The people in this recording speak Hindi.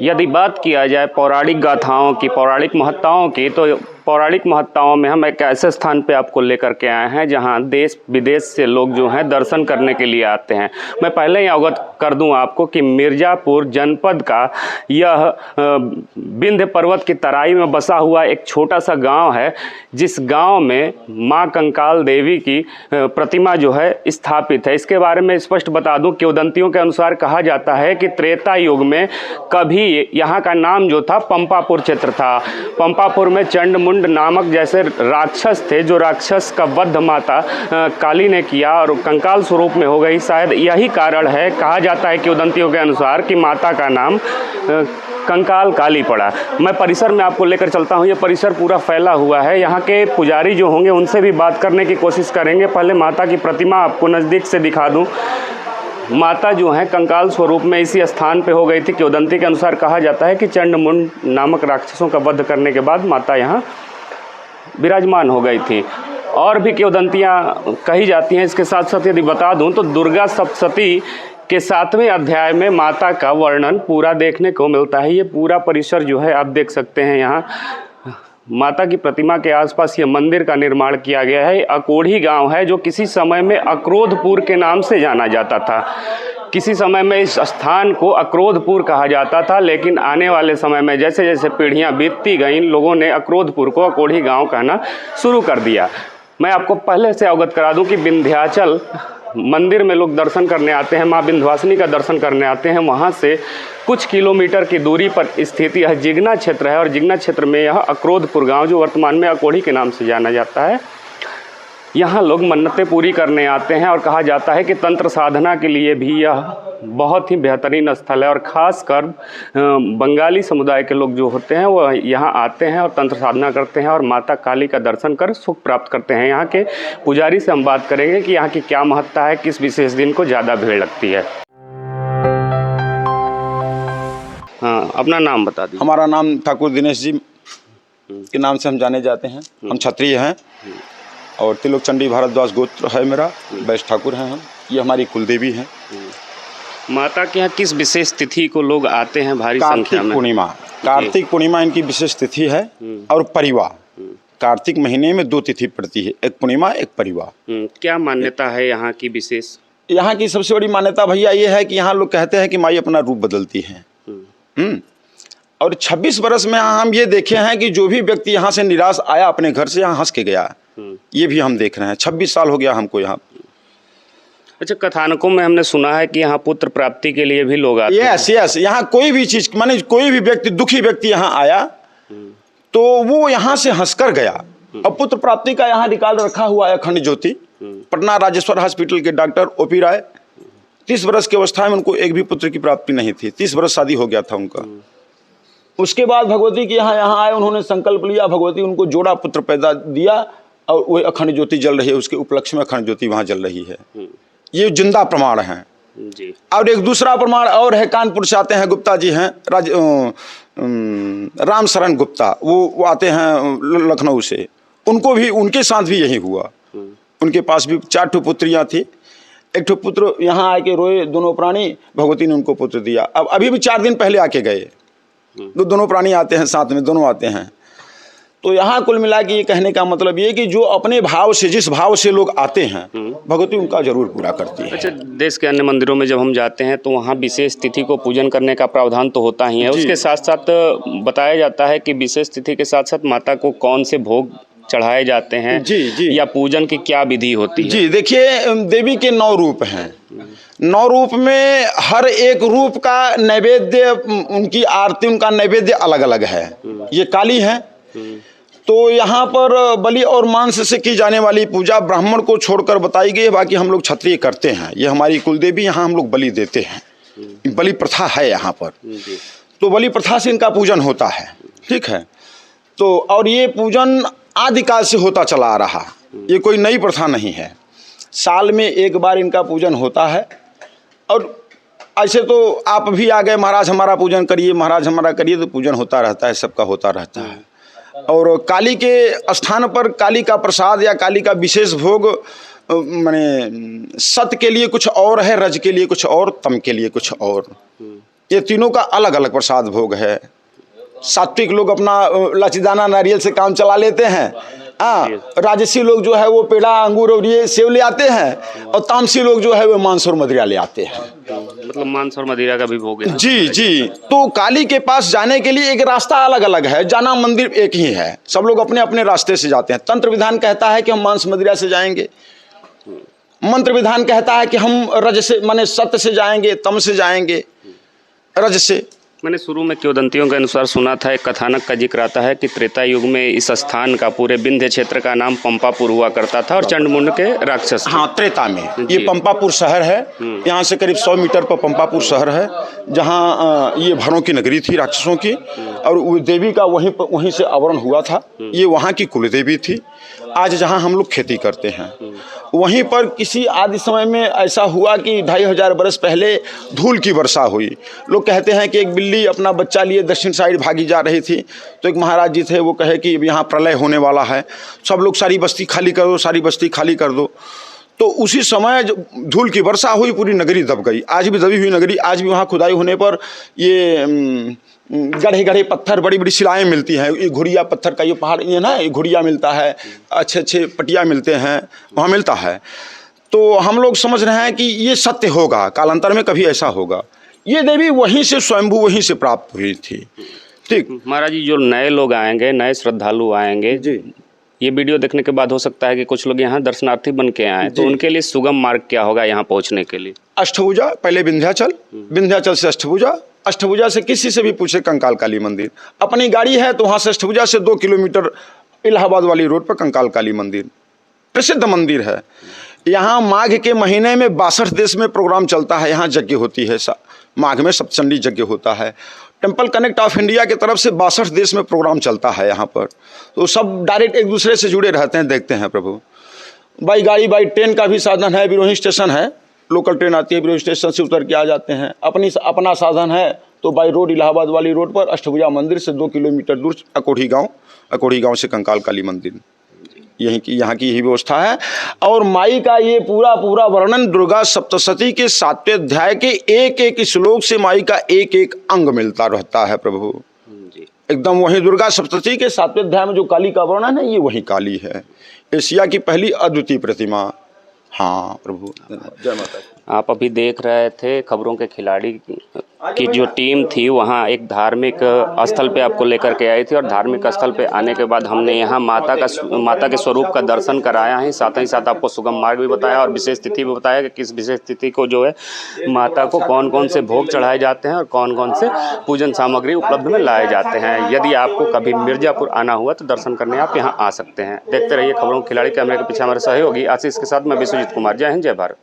यदि बात किया जाए पौराणिक गाथाओं की, पौराणिक महत्ताओं की, तो पौराणिक महत्ताओं में हम एक ऐसे स्थान पे आपको लेकर के आए हैं जहां देश विदेश से लोग जो हैं दर्शन करने के लिए आते हैं। मैं पहले ही अवगत कर दूं आपको कि मिर्ज़ापुर जनपद का यह विंध्य पर्वत की तराई में बसा हुआ एक छोटा सा गांव है, जिस गांव में माँ कंकाल देवी की प्रतिमा जो है स्थापित है। इसके बारे में स्पष्ट बता दूं, किंवदंतियों के अनुसार कहा जाता है कि त्रेता युग में कभी यहाँ का नाम जो था पंपापुर क्षेत्र था। पंपापुर में चंडमुंड नामक जैसे राक्षस थे, जो राक्षस का वध माता काली ने किया और कंकाल स्वरूप में हो गई। शायद यही कारण है, कहा जाता है किंवदंतियों के अनुसार, कि माता का नाम कंकाल काली पड़ा। मैं परिसर में आपको लेकर चलता हूँ। ये परिसर पूरा फैला हुआ है। यहाँ के पुजारी जो होंगे उनसे भी बात करने की कोशिश करेंगे। पहले माता की प्रतिमा आपको नज़दीक से दिखा दूँ। माता जो है कंकाल स्वरूप में इसी स्थान पे हो गई थी। किंवदंती के अनुसार कहा जाता है कि चंडमुंड नामक राक्षसों का वध करने के बाद माता यहाँ विराजमान हो गई थी। और भी किंवदंतियाँ कही जाती हैं। इसके साथ साथ यदि बता दूं तो दुर्गा सप्तशती के 7वें अध्याय में माता का वर्णन पूरा देखने को मिलता है। ये पूरा परिसर जो है आप देख सकते हैं। यहाँ माता की प्रतिमा के आसपास ये मंदिर का निर्माण किया गया है। अकोढ़ी गांव है जो किसी समय में अक्रोधपुर के नाम से जाना जाता था। किसी समय में इस स्थान को अक्रोधपुर कहा जाता था, लेकिन आने वाले समय में जैसे जैसे पीढ़ियां बीतती गईं, लोगों ने अक्रोधपुर को अकोढ़ी गांव कहना शुरू कर दिया। मैं आपको पहले से अवगत करा दूं कि विंध्याचल मंदिर में लोग दर्शन करने आते हैं, माँ विंध्यवासिनी का दर्शन करने आते हैं। वहाँ से कुछ किलोमीटर की दूरी पर स्थित यह जिगना क्षेत्र है और जिगना क्षेत्र में यह अक्रोधपुर गांव, जो वर्तमान में अकोढ़ी के नाम से जाना जाता है, यहाँ लोग मन्नतें पूरी करने आते हैं। और कहा जाता है कि तंत्र साधना के लिए भी यह बहुत ही बेहतरीन स्थल है और ख़ासकर बंगाली समुदाय के लोग जो होते हैं वो यहाँ आते हैं और तंत्र साधना करते हैं और माता काली का दर्शन कर सुख प्राप्त करते हैं। यहाँ के पुजारी से हम बात करेंगे कि यहाँ की क्या महत्ता है, किस विशेष दिन को ज़्यादा भीड़ लगती है। हाँ, अपना नाम बता दीजिए। हमारा नाम ठाकुर दिनेश जी के नाम से हम जाने जाते हैं। हम क्षत्रिय हैं और तिलोक चंडी भारद्वाज गोत्र है मेरा। वैश्य ठाकुर हैं हम। ये हमारी कुलदेवी हैं। माता के यहाँ किस विशेष तिथि को लोग आते हैं भारी संख्या में? पूर्णिमा, कार्तिक पूर्णिमा इनकी विशेष तिथि है। और परिवा, कार्तिक महीने में 2 तिथि पड़ती है, एक पूर्णिमा एक परिवा। क्या मान्यता है यहाँ की विशेष? यहाँ की सबसे बड़ी मान्यता भैया ये है कि यहाँ लोग कहते हैं कि माई अपना रूप बदलती है। और 26 बरस में हम ये देखे हैं कि जो भी व्यक्ति यहाँ से निराश आया अपने घर से, यहाँ हंस के गया। ये भी हम देख रहे हैं। 26 साल हो गया हमको यहाँ। अच्छा, कथानकों में हमने सुना है कि यहाँ पुत्र प्राप्ति के लिए भी लोग आते हैं। यस, यहाँ कोई भी चीज, माने कोई भी व्यक्ति, दुखी व्यक्ति यहाँ आया तो वो यहाँ से हंसकर गया। और पुत्र प्राप्ति का यहाँ रिकॉर्ड रखा हुआ है अखंड ज्योति। पटना राजेश्वर हॉस्पिटल के डॉक्टर ओपी राय, 30 वर्ष की अवस्था में उनको एक भी पुत्र की प्राप्ति नहीं थी। 30 वर्ष शादी हो गया था उनका। उसके बाद भगवती के यहाँ आए, उन्होंने संकल्प लिया, भगवती उनको जोड़ा पुत्र पैदा दिया और वो अखंड ज्योति जल रही है। उसके उपलक्ष्य में अखंड ज्योति वहाँ जल रही है। ये जिंदा प्रमाण है जी। और एक दूसरा प्रमाण और है, कानपुर से आते हैं गुप्ता जी हैं, राम शरण गुप्ता, वो आते हैं लखनऊ से। उनको भी, उनके साथ भी यही हुआ। उनके पास भी 4 ठो पुत्रियाँ थी। एक ठो पुत्र यहाँ आके रोए, दोनों प्राणी, भगवती ने उनको पुत्र दिया। अब अभी भी 4 दिन पहले आके गए। दोनों प्राणी आते हैं साथ में, दोनों आते हैं। तो यहाँ कुल मिला के ये कहने का मतलब ये कि जो अपने भाव से, जिस भाव से लोग आते हैं, भगवती उनका जरूर पूरा करती है। अच्छा, देश के अन्य मंदिरों में जब हम जाते हैं तो वहाँ विशेष तिथि को पूजन करने का प्रावधान तो होता ही है। उसके साथ साथ बताया जाता है कि विशेष तिथि के साथ साथ माता को कौन से भोग चढ़ाए जाते हैं जी, या पूजन की क्या विधि होती है? जी देखिए, देवी के 9 रूप हैं। 9 रूप में हर एक रूप का नैवेद्य, उनकी आरती, उनका नैवेद्य अलग अलग है। ये काली है तो यहाँ पर बलि और मांस से की जाने वाली पूजा ब्राह्मण को छोड़कर बताई गई है। बाकी हम लोग क्षत्रिय करते हैं। ये हमारी कुलदेवी, यहाँ हम लोग बलि देते हैं। बलि प्रथा है यहाँ पर, तो बलि प्रथा से इनका पूजन होता है। ठीक है। तो और ये पूजन आदिकाल से होता चला आ रहा, ये कोई नई प्रथा नहीं है। साल में एक बार इनका पूजन होता है। और ऐसे तो आप भी आ गए, महाराज हमारा पूजन करिए, महाराज हमारा करिए, तो पूजन होता रहता है, सबका होता रहता है। और काली के स्थान पर काली का प्रसाद या काली का विशेष भोग, माने सत के लिए कुछ और है, रज के लिए कुछ और, तम के लिए कुछ और। ये तीनों का अलग अलग प्रसाद भोग है। सात्विक लोग अपना लचीदाना नारियल से काम चला लेते हैं। हाँ, राजसी लोग जो है वो पेड़ा अंगूर और ये सेव ले आते हैं, और तामसी लोग जो है वो मांस और मदिरा ले आते हैं। मतलब मांस और मदिरा का भी भोग है। जी जी। तो काली के पास जाने के लिए एक रास्ता अलग अलग है, जाना मंदिर एक ही है, सब लोग अपने अपने रास्ते से जाते हैं। तंत्र विधान कहता है कि हम मांस मदिरा से जाएंगे, मंत्र विधान कहता है कि हम रज से माने सत्य से जाएंगे, तम से जाएंगे, रज से। मैंने शुरू में किंवदंतियों के अनुसार सुना था, एक कथानक का जिक्र आता है कि त्रेता युग में इस स्थान का, पूरे विंध्य क्षेत्र का नाम पंपापुर हुआ करता था और चंडमुंड के राक्षस थे। हाँ, त्रेता में ये पंपापुर शहर है, यहाँ से करीब 100 मीटर पर पंपापुर शहर है, जहाँ ये भरों की नगरी थी राक्षसों की, और वो देवी का वहीं से आवरण हुआ था। ये वहाँ की कुल देवी थी। आज जहाँ हम लोग खेती करते हैं, वहीं पर किसी आदि समय में ऐसा हुआ कि 2500 बरस पहले धूल की वर्षा हुई। लोग कहते हैं कि एक बिल्ली अपना बच्चा लिए दक्षिण साइड भागी जा रही थी, तो एक महाराज जी थे, वो कहे कि यहाँ प्रलय होने वाला है, सब लोग सारी बस्ती खाली कर दो, सारी बस्ती खाली कर दो। तो उसी समय जब धूल की वर्षा हुई, पूरी नगरी दब गई। आज भी दबी हुई नगरी, आज भी वहाँ खुदाई होने पर ये गढ़े गढ़े पत्थर, बड़ी बड़ी शिलाएँ मिलती हैं। ये घुड़िया पत्थर का ये पहाड़ ये ना, ये घुड़िया मिलता है, अच्छे अच्छे पटिया मिलते हैं, वहाँ मिलता है। तो हम लोग समझ रहे हैं कि ये सत्य होगा, कालांतर में कभी ऐसा होगा। ये देवी वहीं से स्वयंभू वहीं से प्राप्त हुई थी। ठीक महाराज जी, जो नए लोग आएंगे, नए श्रद्धालु आएंगे जी, ये वीडियो देखने के बाद हो सकता है कि कुछ लोग यहाँ दर्शनार्थी बन के आए, तो उनके लिए सुगम मार्ग क्या होगा यहाँ पहुँचने के लिए? अष्टभुजा, पहले विंध्याचल, विंध्याचल से अष्टभुजा, अष्टभुजा से किसी से भी पूछे कंकाल काली मंदिर। अपनी गाड़ी है तो वहाँ से अष्टभुजा से 2 किलोमीटर इलाहाबाद वाली रोड पर कंकाल काली मंदिर प्रसिद्ध मंदिर है। यहाँ माघ के महीने में 62 देश में प्रोग्राम चलता है, यहाँ यज्ञ होती है। माघ में सप्तचंडी यज्ञ होता है। टेम्पल कनेक्ट ऑफ इंडिया की तरफ से 62 देश में प्रोग्राम चलता है यहाँ पर। तो सब डायरेक्ट एक दूसरे से जुड़े रहते हैं, देखते हैं प्रभु। बाई गाड़ी बाई ट्रेन का भी साधन है, बिरोही स्टेशन है, लोकल ट्रेन आती है, बिरोही स्टेशन से उतर के आ जाते हैं। अपना साधन है तो बाई रोड इलाहाबाद वाली रोड पर अष्टभुजा मंदिर से 2 किलोमीटर दूर अकोढ़ी गांव से कंकाल काली मंदिर, यहाँ की ही व्यवस्था है। और माई का ये पूरा वर्णन दुर्गा सप्तशती के 7वें अध्याय के एक एक श्लोक से माई का एक एक अंग मिलता रहता है प्रभु। एकदम वही दुर्गा सप्तशती के 7वें अध्याय में जो काली का वर्णन है, ये वही काली है, एशिया की पहली अद्वितीय प्रतिमा। हाँ प्रभु, जय माता। आप अभी देख रहे थे खबरों के खिलाड़ी की जो टीम थी, वहाँ एक धार्मिक स्थल पे आपको लेकर के आई थी, और धार्मिक स्थल पे आने के बाद हमने यहाँ माता के स्वरूप का दर्शन कराया है, साथ ही साथ आपको सुगम मार्ग भी बताया और विशेष तिथि भी बताया कि किस विशेष तिथि को जो है माता को कौन कौन से भोग चढ़ाए जाते हैं और कौन कौन से पूजन सामग्री उपलब्ध में लाए जाते हैं। यदि आपको कभी मिर्जापुर आना हुआ तो दर्शन करने आप यहाँ आ सकते हैं। देखते रहिए खबरों के खिलाड़ी। कैमरे के पीछे हमारे सहयोगी आशीष के साथ मैं विश्वजीत कुमार। जय हिंद, जय भारत।